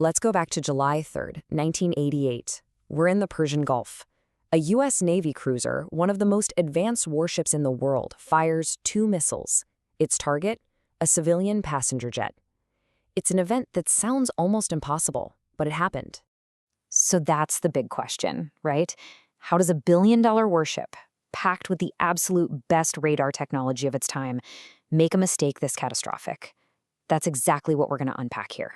Let's go back to July 3rd, 1988. We're in the Persian Gulf. A U.S. Navy cruiser, one of the most advanced warships in the world, fires 2 missiles. Its target? A civilian passenger jet. It's an event that sounds almost impossible, but it happened. So that's the big question, right? How does a billion-dollar warship, packed with the absolute best radar technology of its time, make a mistake this catastrophic? That's exactly what we're going to unpack here.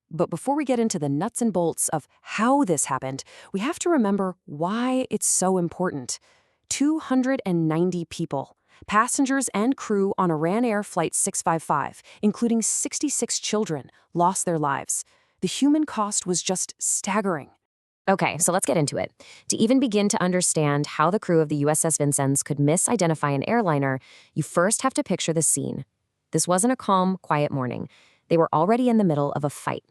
But before we get into the nuts and bolts of how this happened, we have to remember why it's so important. 290 people, passengers and crew on Iran Air Flight 655, including 66 children, lost their lives. The human cost was just staggering. Okay, so let's get into it. To even begin to understand how the crew of the USS Vincennes could misidentify an airliner, you first have to picture the scene. This wasn't a calm, quiet morning. They were already in the middle of a fight.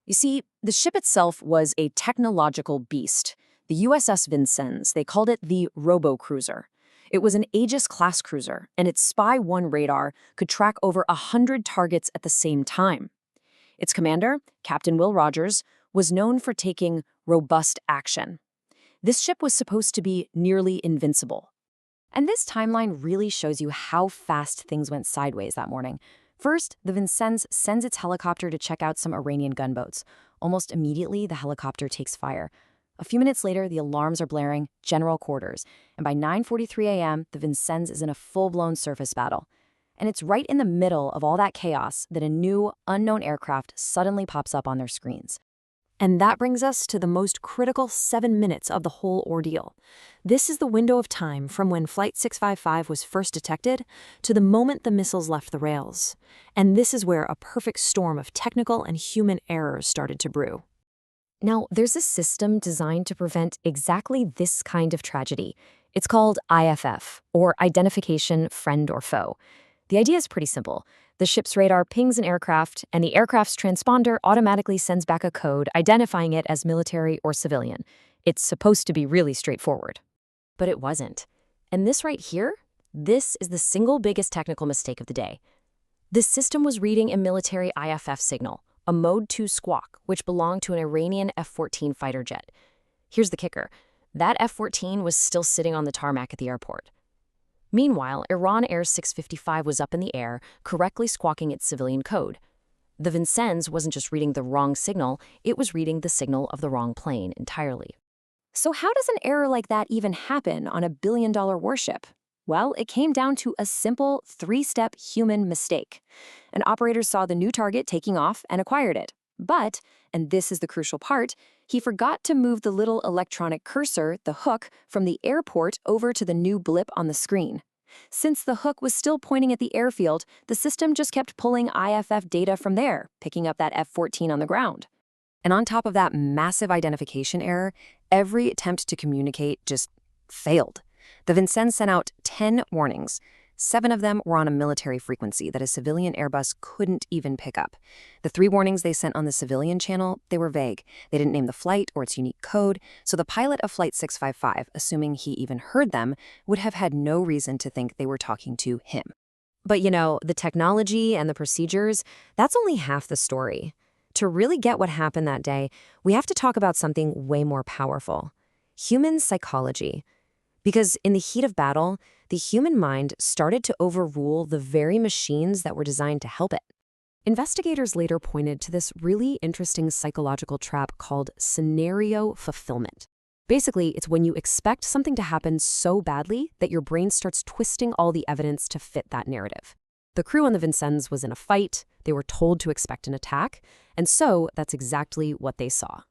You see, the ship itself was a technological beast. The USS Vincennes, they called it the robo-cruiser. It was an Aegis-class cruiser, and its Spy 1 radar could track over 100 targets at the same time. Its commander, Captain Will Rogers, was known for taking robust action. This ship was supposed to be nearly invincible. And this timeline really shows you how fast things went sideways that morning. First, the Vincennes sends its helicopter to check out some Iranian gunboats. Almost immediately, the helicopter takes fire. A few minutes later, the alarms are blaring, general quarters, and by 9:43 a.m., the Vincennes is in a full-blown surface battle. And it's right in the middle of all that chaos that a new, unknown aircraft suddenly pops up on their screens. And that brings us to the most critical 7 minutes of the whole ordeal. This is the window of time from when Flight 655 was first detected to the moment the missiles left the rails. And this is where a perfect storm of technical and human errors started to brew. Now, there's a system designed to prevent exactly this kind of tragedy. It's called IFF, or Identification Friend or Foe. The idea is pretty simple. The ship's radar pings an aircraft, and the aircraft's transponder automatically sends back a code identifying it as military or civilian. It's supposed to be really straightforward. But it wasn't. And this right here, this is the single biggest technical mistake of the day. This system was reading a military IFF signal, a Mode 2 squawk, which belonged to an Iranian F-14 fighter jet. Here's the kicker. That F-14 was still sitting on the tarmac at the airport. Meanwhile, Iran Air 655 was up in the air, correctly squawking its civilian code. The Vincennes wasn't just reading the wrong signal, it was reading the signal of the wrong plane entirely. So how does an error like that even happen on a billion-dollar warship? Well, it came down to a simple 3-step human mistake. An operator saw the new target taking off and acquired it. But, and this is the crucial part, he forgot to move the little electronic cursor, the hook, from the airport over to the new blip on the screen. Since the hook was still pointing at the airfield, the system just kept pulling IFF data from there, picking up that F-14 on the ground. And on top of that massive identification error, every attempt to communicate just failed. The Vincennes sent out 10 warnings. 7 of them were on a military frequency that a civilian Airbus couldn't even pick up. The 3 warnings they sent on the civilian channel, they were vague. They didn't name the flight or its unique code, so the pilot of Flight 655, assuming he even heard them, would have had no reason to think they were talking to him. But you know, the technology and the procedures, that's only half the story. To really get what happened that day, we have to talk about something way more powerful: human psychology. Because in the heat of battle, the human mind started to overrule the very machines that were designed to help it. Investigators later pointed to this really interesting psychological trap called scenario fulfillment. Basically, it's when you expect something to happen so badly that your brain starts twisting all the evidence to fit that narrative. The crew on the Vincennes was in a fight, they were told to expect an attack, and so that's exactly what they saw.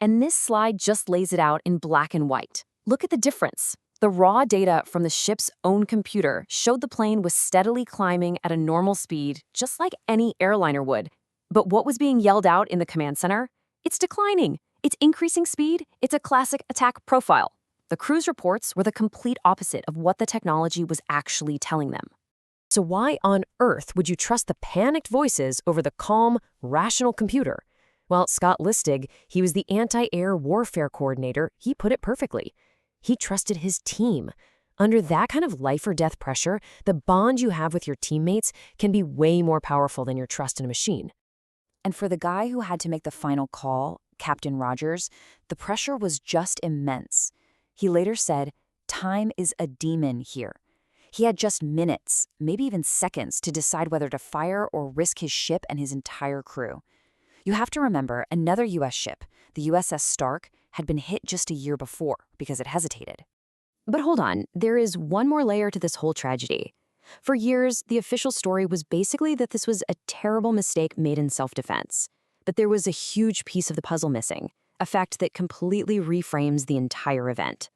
And this slide just lays it out in black and white. Look at the difference. The raw data from the ship's own computer showed the plane was steadily climbing at a normal speed, just like any airliner would. But what was being yelled out in the command center? It's declining. It's increasing speed. It's a classic attack profile. The crew's reports were the complete opposite of what the technology was actually telling them. So why on earth would you trust the panicked voices over the calm, rational computer? Well, Scott Listig, he was the anti-air warfare coordinator, he put it perfectly. He trusted his team. Under that kind of life or death pressure, the bond you have with your teammates can be way more powerful than your trust in a machine. And for the guy who had to make the final call, Captain Rogers, the pressure was just immense. He later said, "Time is a demon here." He had just minutes, maybe even seconds, to decide whether to fire or risk his ship and his entire crew. You have to remember, another U.S. ship, the USS Stark, had been hit just a year before because it hesitated. But hold on, there is one more layer to this whole tragedy. For years, the official story was basically that this was a terrible mistake made in self-defense. But there was a huge piece of the puzzle missing, a fact that completely reframes the entire event.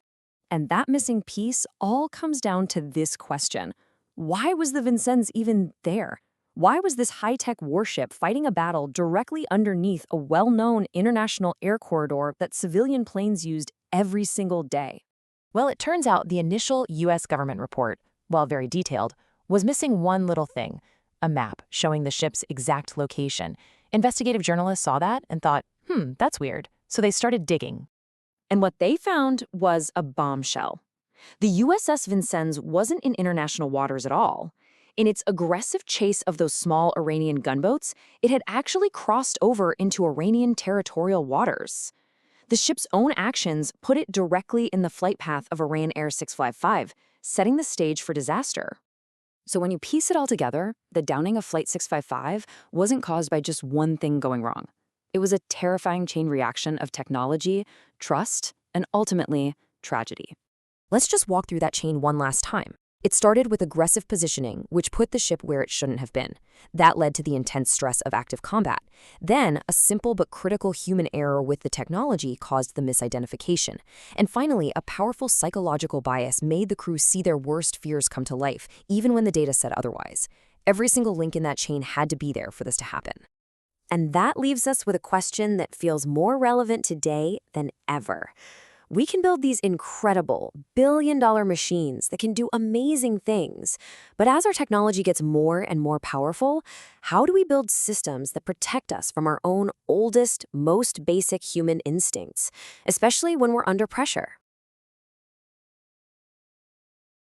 And that missing piece all comes down to this question. Why was the Vincennes even there? Why was this high-tech warship fighting a battle directly underneath a well-known international air corridor that civilian planes used every single day? Well, it turns out the initial U.S. government report, while very detailed, was missing one little thing, a map showing the ship's exact location. Investigative journalists saw that and thought, that's weird. So they started digging. And what they found was a bombshell. The USS Vincennes wasn't in international waters at all. In its aggressive chase of those small Iranian gunboats, it had actually crossed over into Iranian territorial waters. The ship's own actions put it directly in the flight path of Iran Air 655, setting the stage for disaster. So when you piece it all together, the downing of Flight 655 wasn't caused by just one thing going wrong. It was a terrifying chain reaction of technology, trust, and ultimately, tragedy. Let's just walk through that chain one last time. It started with aggressive positioning, which put the ship where it shouldn't have been. That led to the intense stress of active combat. Then, a simple but critical human error with the technology caused the misidentification. And finally, a powerful psychological bias made the crew see their worst fears come to life, even when the data said otherwise. Every single link in that chain had to be there for this to happen. And that leaves us with a question that feels more relevant today than ever. We can build these incredible billion-dollar machines that can do amazing things. But as our technology gets more and more powerful, how do we build systems that protect us from our own oldest, most basic human instincts, especially when we're under pressure?